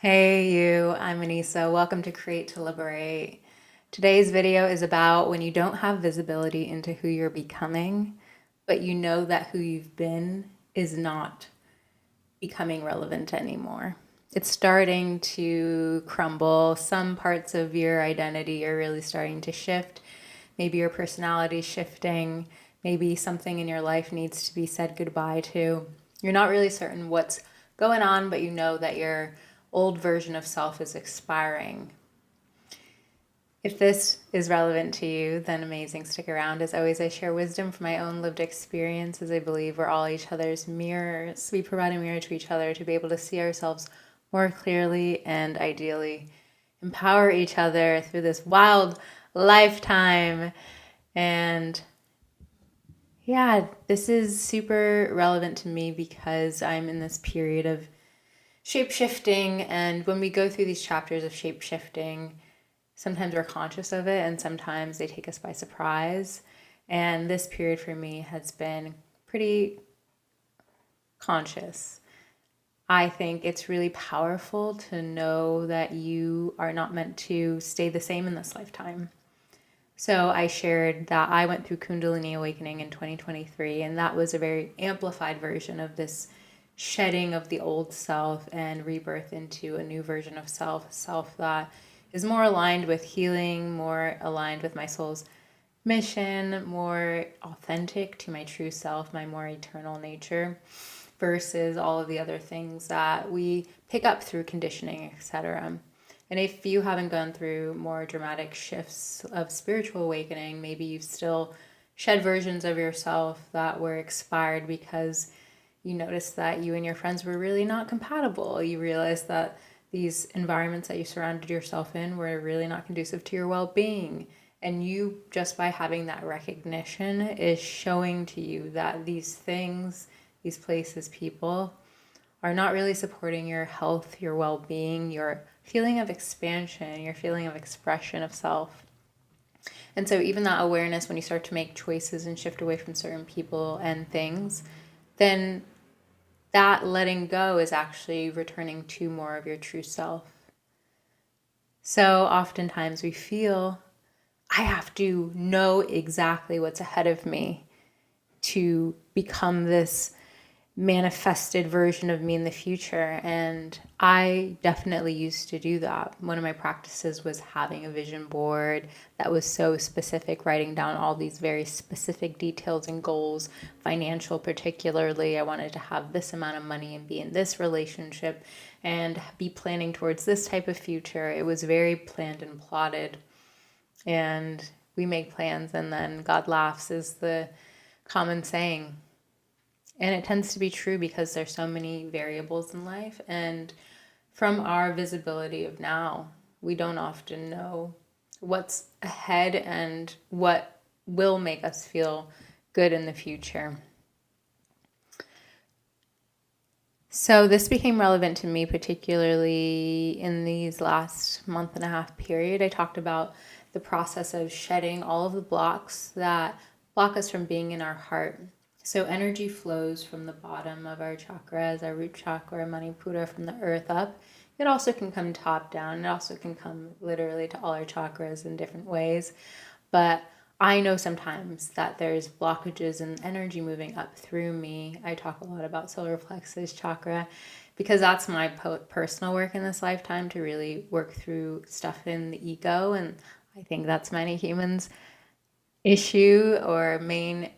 Hey you, I'm Anissa. Welcome to Create to Liberate. Today's video is about when you don't have visibility into who you're becoming, but you know that who you've been is not becoming relevant anymore. It's starting to crumble. Some parts of your identity are really starting to shift. Maybe your personality is shifting. Maybe something in your life needs to be said goodbye to. You're not really certain what's going on, but you know that your old version of self is expiring. If this is relevant to you, then amazing. Stick around. As always, I share wisdom from my own lived experience, as I believe we're all each other's mirrors. We provide a mirror to each other to be able to see ourselves more clearly and ideally empower each other through this wild lifetime. And yeah, this is super relevant to me because I'm in this period of shape-shifting, and when we go through these chapters of shape-shifting, sometimes we're conscious of it and sometimes they take us by surprise. And this period for me has been pretty conscious. I think it's really powerful to know that you are not meant to stay the same in this lifetime. So I shared that I went through Kundalini Awakening in 2023, and that was a very amplified version of this shedding of the old self and rebirth into a new version of self that is more aligned with healing, more aligned with my soul's mission, more authentic to my true self, my more eternal nature, versus all of the other things that we pick up through conditioning, etc. And if you haven't gone through more dramatic shifts of spiritual awakening, maybe you've still shed versions of yourself that were expired because you noticed that you and your friends were really not compatible. You realized that these environments that you surrounded yourself in were really not conducive to your well-being. And you, just by having that recognition, is showing to you that these things, these places, people, are not really supporting your health, your well-being, your feeling of expansion, your feeling of expression of self. And so even that awareness, when you start to make choices and shift away from certain people and things, then that letting go is actually returning to more of your true self. So oftentimes we feel, I have to know exactly what's ahead of me to become this manifested version of me in the future. And I definitely used to do that. One of my practices was having a vision board that was so specific, writing down all these very specific details and goals, financial particularly. I wanted to have this amount of money and be in this relationship and be planning towards this type of future. It was very planned and plotted. And we make plans and then God laughs is the common saying. And it tends to be true because there's so many variables in life. And from our visibility of now, we don't often know what's ahead and what will make us feel good in the future. So this became relevant to me, particularly in these last month and a half period. I talked about the process of shedding all of the blocks that block us from being in our heart. So energy flows from the bottom of our chakras, our root chakra, Manipura, from the earth up. It also can come top down. It also can come literally to all our chakras in different ways. But I know sometimes that there's blockages and energy moving up through me. I talk a lot about solar plexus chakra because that's my personal work in this lifetime, to really work through stuff in the ego. And I think that's many humans' issue or main,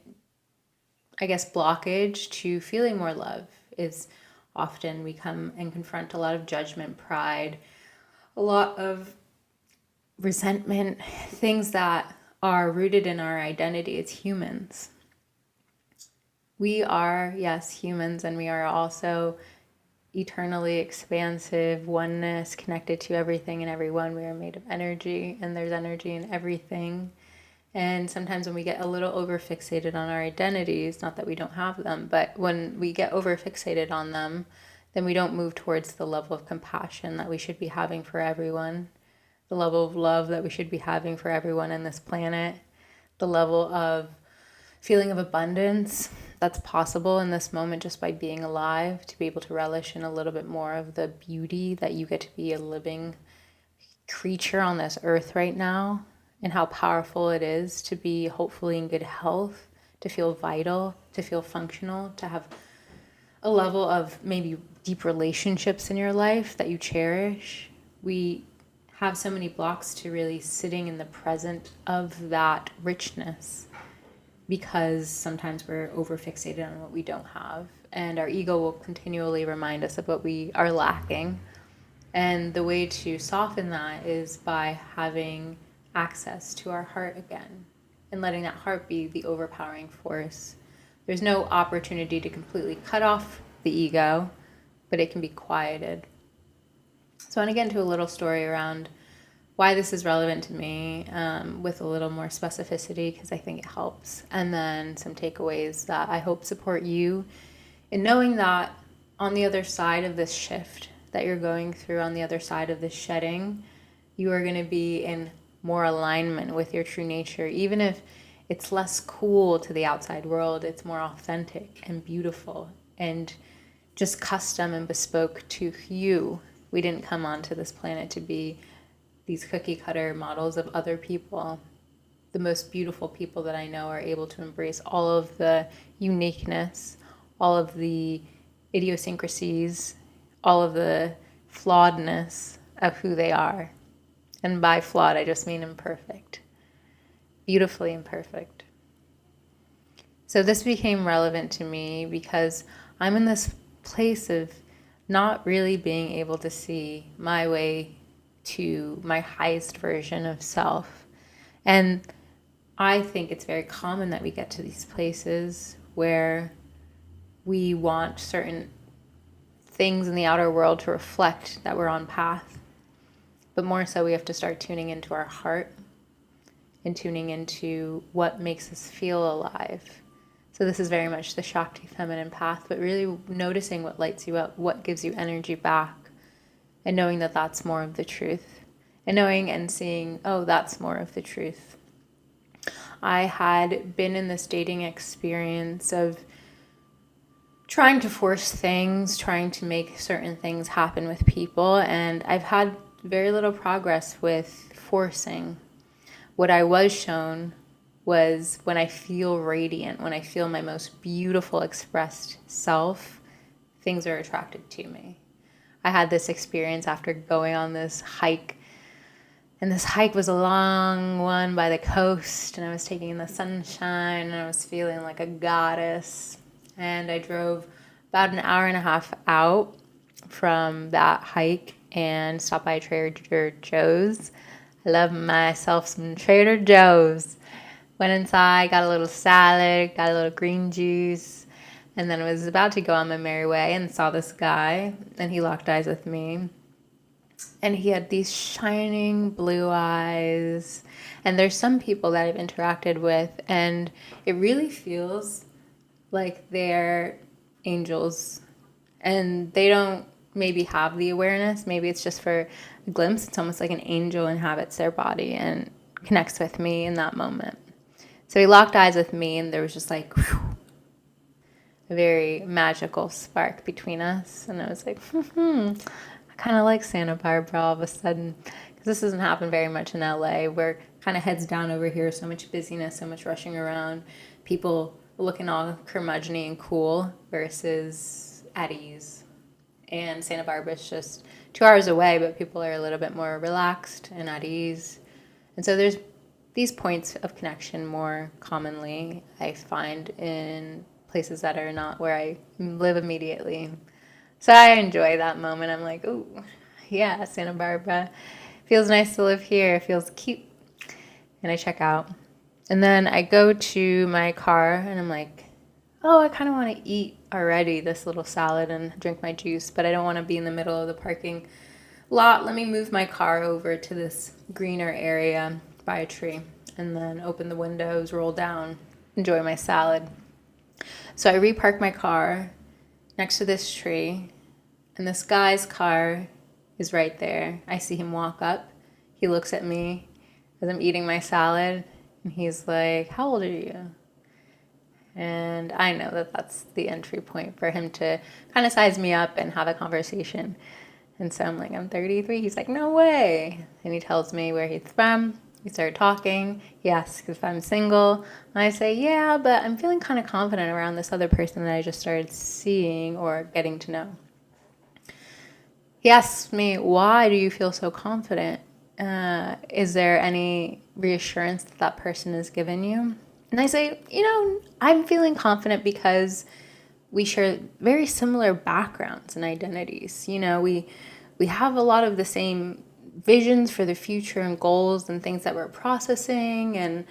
I guess, blockage to feeling more love is often we come and confront a lot of judgment, pride, a lot of resentment, things that are rooted in our identity as humans. We are, yes, humans, and we are also eternally expansive, oneness, connected to everything and everyone. We are made of energy, and there's energy in everything. And sometimes when we get a little over fixated on our identities, not that we don't have them, but when we get over fixated on them, then we don't move towards the level of compassion that we should be having for everyone, the level of love that we should be having for everyone on this planet, the level of feeling of abundance that's possible in this moment just by being alive, to be able to relish in a little bit more of the beauty that you get to be a living creature on this earth right now, and how powerful it is to be hopefully in good health, to feel vital, to feel functional, to have a level of maybe deep relationships in your life that you cherish. We have so many blocks to really sitting in the present of that richness, because sometimes we're over fixated on what we don't have, and our ego will continually remind us of what we are lacking. And the way to soften that is by having access to our heart again and letting that heart be the overpowering force. There's no opportunity to completely cut off the ego, but it can be quieted. So I want to get into a little story around why this is relevant to me, with a little more specificity, because I think it helps. And then some takeaways that I hope support you in knowing that on the other side of this shift that you're going through, on the other side of this shedding, you are going to be in more alignment with your true nature. Even if it's less cool to the outside world, it's more authentic and beautiful and just custom and bespoke to you. We didn't come onto this planet to be these cookie cutter models of other people. The most beautiful people that I know are able to embrace all of the uniqueness, all of the idiosyncrasies, all of the flawedness of who they are. And by flawed, I just mean imperfect. Beautifully imperfect. So this became relevant to me because I'm in this place of not really being able to see my way to my highest version of self. And I think it's very common that we get to these places where we want certain things in the outer world to reflect that we're on path. But more so, we have to start tuning into our heart and tuning into what makes us feel alive. So this is very much the Shakti feminine path, but really noticing what lights you up, what gives you energy back, and knowing that that's more of the truth. And knowing and seeing, oh, that's more of the truth. I had been in this dating experience of trying to force things, trying to make certain things happen with people, and I've had very little progress with forcing. What I was shown was when I feel radiant, when I feel my most beautiful expressed self, things are attracted to me. I had this experience after going on this hike, and this hike was a long one by the coast, and I was taking in the sunshine, and I was feeling like a goddess. And I drove about an hour and a half out from that hike and stopped by Trader Joe's. I love myself some Trader Joe's. Went inside, got a little salad, got a little green juice, and then was about to go on my merry way and saw this guy, and he locked eyes with me. And he had these shining blue eyes. And there's some people that I've interacted with, and it really feels like they're angels. And they don't maybe have the awareness. Maybe it's just for a glimpse. It's almost like an angel inhabits their body and connects with me in that moment. So he locked eyes with me, and there was just like whew, a very magical spark between us. And I was like, I kind of like Santa Barbara all of a sudden, because this doesn't happen very much in LA. We're kind of heads down over here, so much busyness, so much rushing around, people looking all curmudgeon-y and cool versus at ease. And Santa Barbara is just 2 hours away, but people are a little bit more relaxed and at ease. And so there's these points of connection more commonly, I find, in places that are not where I live immediately. So I enjoy that moment. I'm like, ooh, yeah, Santa Barbara. Feels nice to live here. It feels cute. And I check out. And then I go to my car, and I'm like, oh, I kind of want to eat already this little salad and drink my juice, but I don't want to be in the middle of the parking lot. Let me move my car over to this greener area by a tree, and then open the windows, roll down, enjoy my salad. So I repark my car next to this tree, and this guy's car is right there. I see him walk up. He looks at me as I'm eating my salad, and he's like, how old are you? And I know that that's the entry point for him to kind of size me up and have a conversation. And so I'm like, I'm 33. He's like, no way. And he tells me where he's from. We started talking. He asks if I'm single. And I say, yeah, but I'm feeling kind of confident around this other person that I just started seeing or getting to know. He asks me, why do you feel so confident? Is there any reassurance that that person has given you? And I say, I'm feeling confident because we share very similar backgrounds and identities. We have a lot of the same visions for the future and goals and things that we're processing. And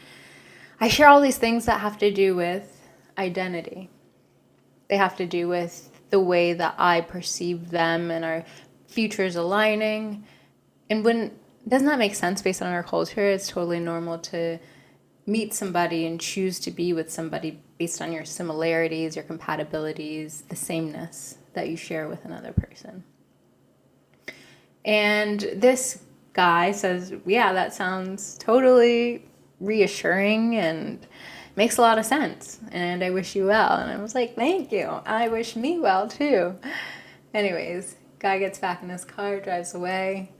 I share all these things that have to do with identity. They have to do with the way that I perceive them and our futures aligning. And doesn't that make sense based on our culture? It's totally normal to meet somebody and choose to be with somebody based on your similarities, your compatibilities, the sameness that you share with another person. And this guy says, yeah, that sounds totally reassuring and makes a lot of sense. And I wish you well. And I was like, thank you. I wish me well too. Anyways, guy gets back in his car, drives away.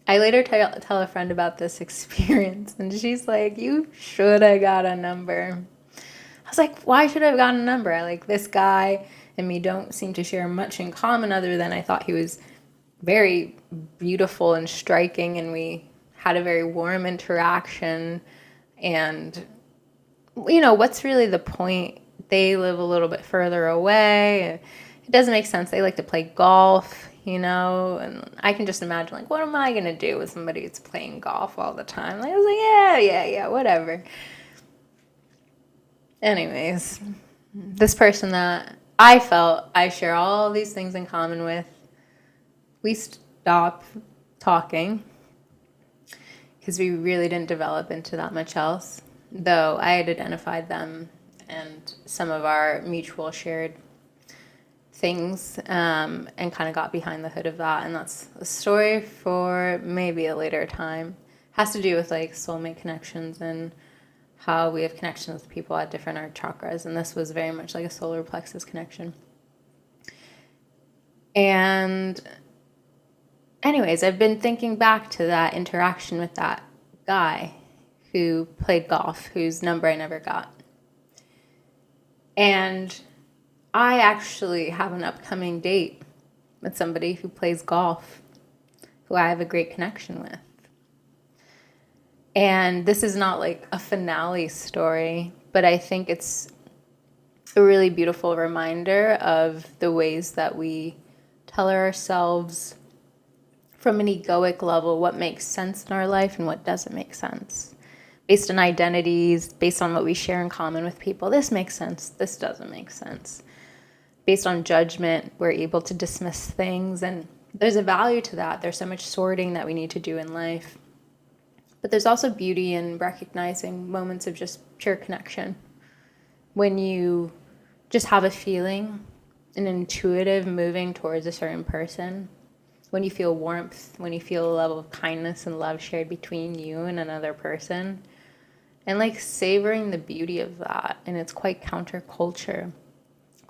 I later tell a friend about this experience, and she's like, you should have got a number. I was like, why should I have gotten a number? Like, this guy and me don't seem to share much in common other than I thought he was very beautiful and striking, and we had a very warm interaction. And, what's really the point? They live a little bit further away. It doesn't make sense. They like to play golf. And I can just imagine, like, what am I going to do with somebody that's playing golf all the time? Like, I was like, yeah, whatever. Anyways, this person that I felt I share all these things in common with, we stopped talking because we really didn't develop into that much else, though I had identified them and some of our mutual shared things and kind of got behind the hood of that. And that's a story for maybe a later time. Has to do with like soulmate connections and how we have connections with people at different art chakras. And this was very much like a solar plexus connection. And anyways, I've been thinking back to that interaction with that guy who played golf, whose number I never got. And I actually have an upcoming date with somebody who plays golf, who I have a great connection with. And this is not like a finale story, but I think it's a really beautiful reminder of the ways that we tell ourselves from an egoic level what makes sense in our life and what doesn't make sense. Based on identities, based on what we share in common with people, this makes sense, this doesn't make sense. Based on judgment, we're able to dismiss things, and there's a value to that. There's so much sorting that we need to do in life. But there's also beauty in recognizing moments of just pure connection. When you just have a feeling, an intuitive moving towards a certain person, when you feel warmth, when you feel a level of kindness and love shared between you and another person, and like savoring the beauty of that. And it's quite counterculture.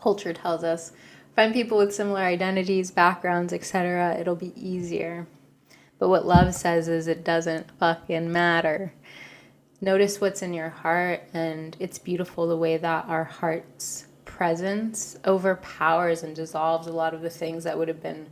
Culture tells us, find people with similar identities, backgrounds, etc. It'll be easier. But what love says is it doesn't fucking matter. Notice what's in your heart, and it's beautiful the way that our heart's presence overpowers and dissolves a lot of the things that would have been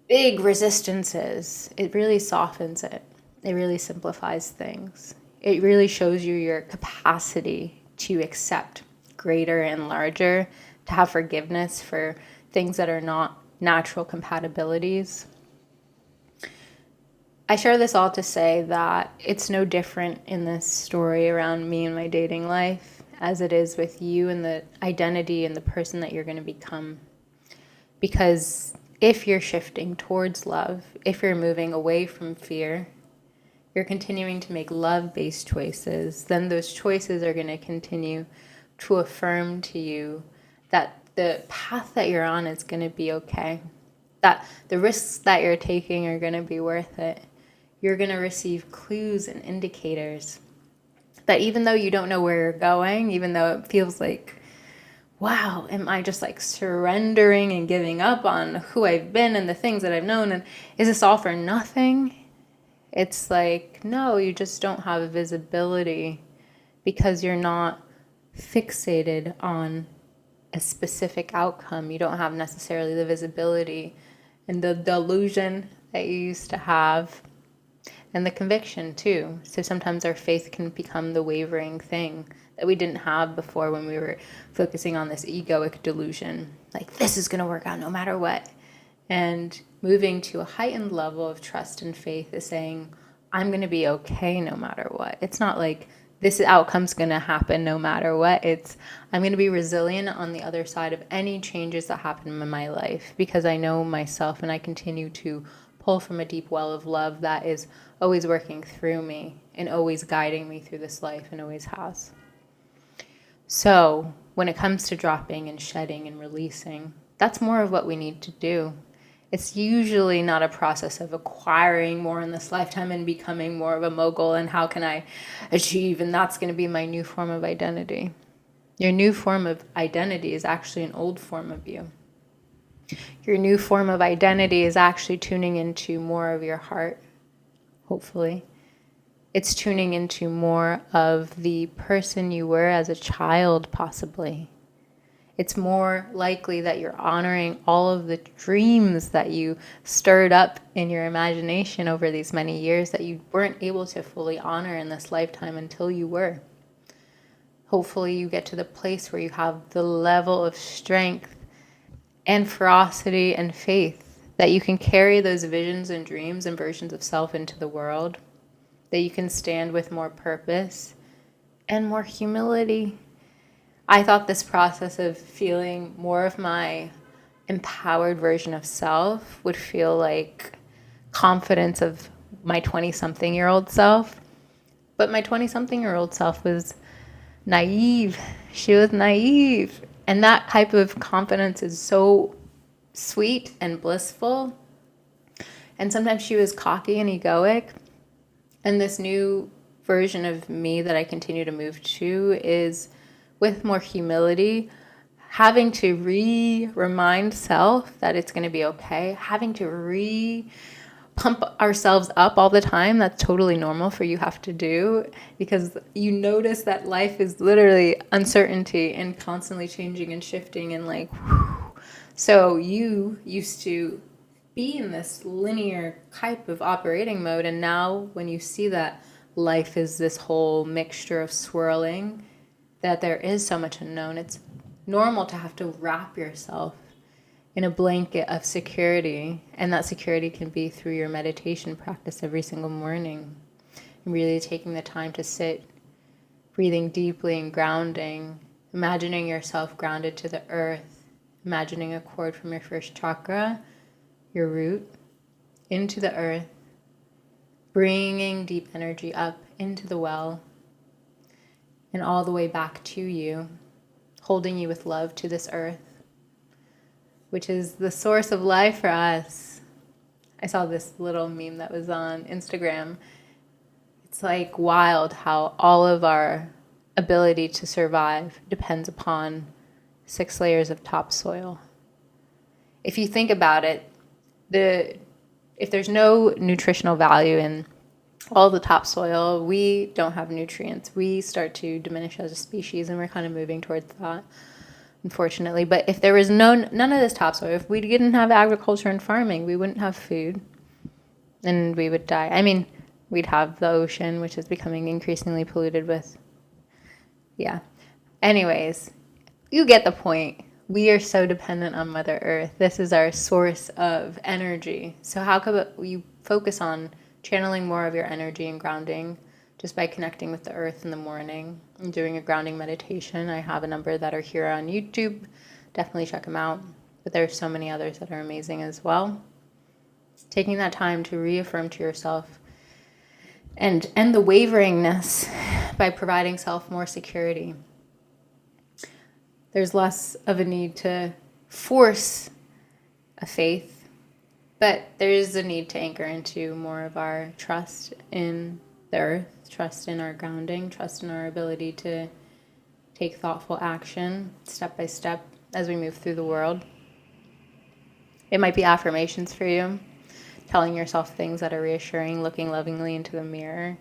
big resistances. It really softens it. It really simplifies things. It really shows you your capacity to accept greater and larger, to have forgiveness for things that are not natural compatibilities. I share this all to say that it's no different in this story around me and my dating life as it is with you and the identity and the person that you're going to become. Because if you're shifting towards love, if you're moving away from fear, you're continuing to make love-based choices, then those choices are going to continue to affirm to you that the path that you're on is going to be okay, that the risks that you're taking are going to be worth it. You're going to receive clues and indicators That even though you don't know where you're going, even though it feels like, wow, am I just like surrendering and giving up on who I've been and the things that I've known? And is this all for nothing? It's like, no, you just don't have a visibility because you're not fixated on a specific outcome. You don't have necessarily the visibility and the delusion that you used to have, and the conviction too. So sometimes our faith can become the wavering thing that we didn't have before when we were focusing on this egoic delusion. Like, this is going to work out no matter what. And moving to a heightened level of trust and faith is saying, I'm going to be okay no matter what. It's not like this outcome's going to happen no matter what. It's, I'm going to be resilient on the other side of any changes that happen in my life because I know myself and I continue to pull from a deep well of love that is always working through me and always guiding me through this life and always has. So when it comes to dropping and shedding and releasing, that's more of what we need to do. It's usually not a process of acquiring more in this lifetime and becoming more of a mogul and how can I achieve, and that's going to be my new form of identity. Your new form of identity is actually an old form of you. Your new form of identity is actually tuning into more of your heart, hopefully. It's tuning into more of the person you were as a child, possibly. It's more likely that you're honoring all of the dreams that you stirred up in your imagination over these many years that you weren't able to fully honor in this lifetime until you were. Hopefully you get to the place where you have the level of strength and ferocity and faith that you can carry those visions and dreams and versions of self into the world, that you can stand with more purpose and more humility. I thought this process of feeling more of my empowered version of self would feel like confidence of my 20-something-year-old self. But my 20-something-year-old self was naive. She was naive. And that type of confidence is so sweet and blissful. And sometimes she was cocky and egoic. And this new version of me that I continue to move to is with more humility, having to remind self that it's going to be okay, having to pump ourselves up all the time. That's totally normal for you have to do because you notice that life is literally uncertainty and constantly changing and shifting and like, whew. So you used to be in this linear type of operating mode, and now when you see that life is this whole mixture of swirling, that there is so much unknown, it's normal to have to wrap yourself in a blanket of security. And that security can be through your meditation practice every single morning. And really taking the time to sit, breathing deeply and grounding, imagining yourself grounded to the earth, imagining a cord from your first chakra, your root, into the earth, bringing deep energy up into the well, and all the way back to you, holding you with love to this earth, which is the source of life for us. I saw this little meme that was on Instagram. It's like wild how all of our ability to survive depends upon 6 layers of topsoil. If you think about it, if there's no nutritional value in all the topsoil, we don't have nutrients. We start to diminish as a species, and we're kind of moving towards that, unfortunately. But if there was none of this topsoil, if we didn't have agriculture and farming, we wouldn't have food, and we would die. I mean, we'd have the ocean, which is becoming increasingly polluted with, yeah. Anyways, you get the point. We are so dependent on Mother Earth. This is our source of energy. So how come you focus on channeling more of your energy and grounding just by connecting with the earth in the morning and doing a grounding meditation? I have a number that are here on YouTube. Definitely check them out. But there are so many others that are amazing as well. Taking that time to reaffirm to yourself and end the waveringness by providing self more security. There's less of a need to force a faith, but there is a need to anchor into more of our trust in the earth, trust in our grounding, trust in our ability to take thoughtful action step by step as we move through the world. It might be affirmations for you, telling yourself things that are reassuring, looking lovingly into the mirror,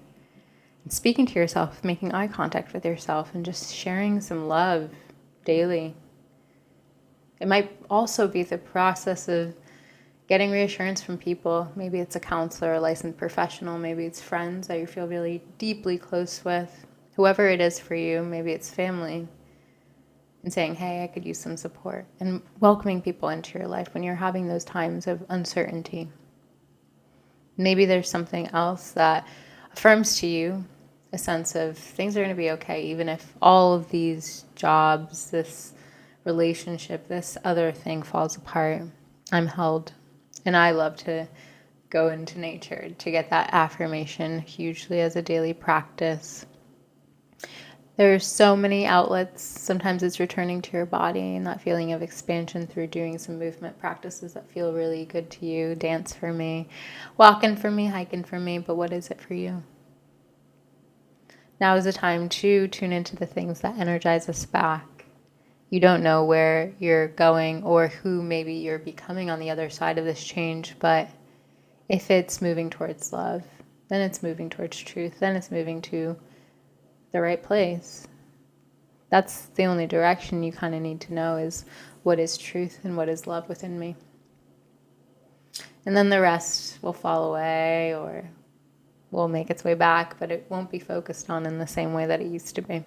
and speaking to yourself, making eye contact with yourself, and just sharing some love daily. It might also be the process of getting reassurance from people. Maybe it's a counselor, a licensed professional, maybe it's friends that you feel really deeply close with. Whoever it is for you, maybe it's family, and saying, hey, I could use some support, and welcoming people into your life when you're having those times of uncertainty. Maybe there's something else that affirms to you a sense of things are going to be okay, even if all of these jobs, this relationship, this other thing falls apart. I'm held. And I love to go into nature to get that affirmation hugely as a daily practice. There's so many outlets. Sometimes it's returning to your body and that feeling of expansion through doing some movement practices that feel really good to you. Dance for me, walking for me, hiking for me, but what is it for you? Now is the time to tune into the things that energize us back. You don't know where you're going or who maybe you're becoming on the other side of this change, but if it's moving towards love, then it's moving towards truth, then it's moving to the right place. That's the only direction you kind of need to know, is what is truth and what is love within me. And then the rest will fall away or will make its way back, but it won't be focused on in the same way that it used to be.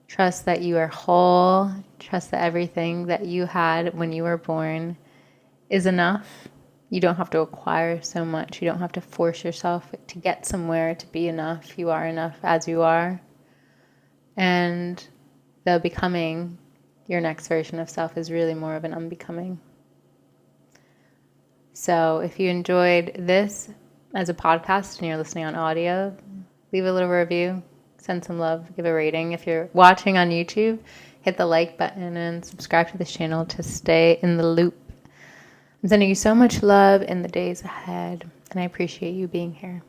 Trust that you are whole. Trust that everything that you had when you were born is enough. You don't have to acquire so much. You don't have to force yourself to get somewhere to be enough. You are enough as you are. And the becoming your next version of self is really more of an unbecoming. So if you enjoyed this as a podcast and you're listening on audio, leave a little review, send some love, give a rating. If you're watching on YouTube, hit the like button and subscribe to this channel to stay in the loop. I'm sending you so much love in the days ahead, and I appreciate you being here.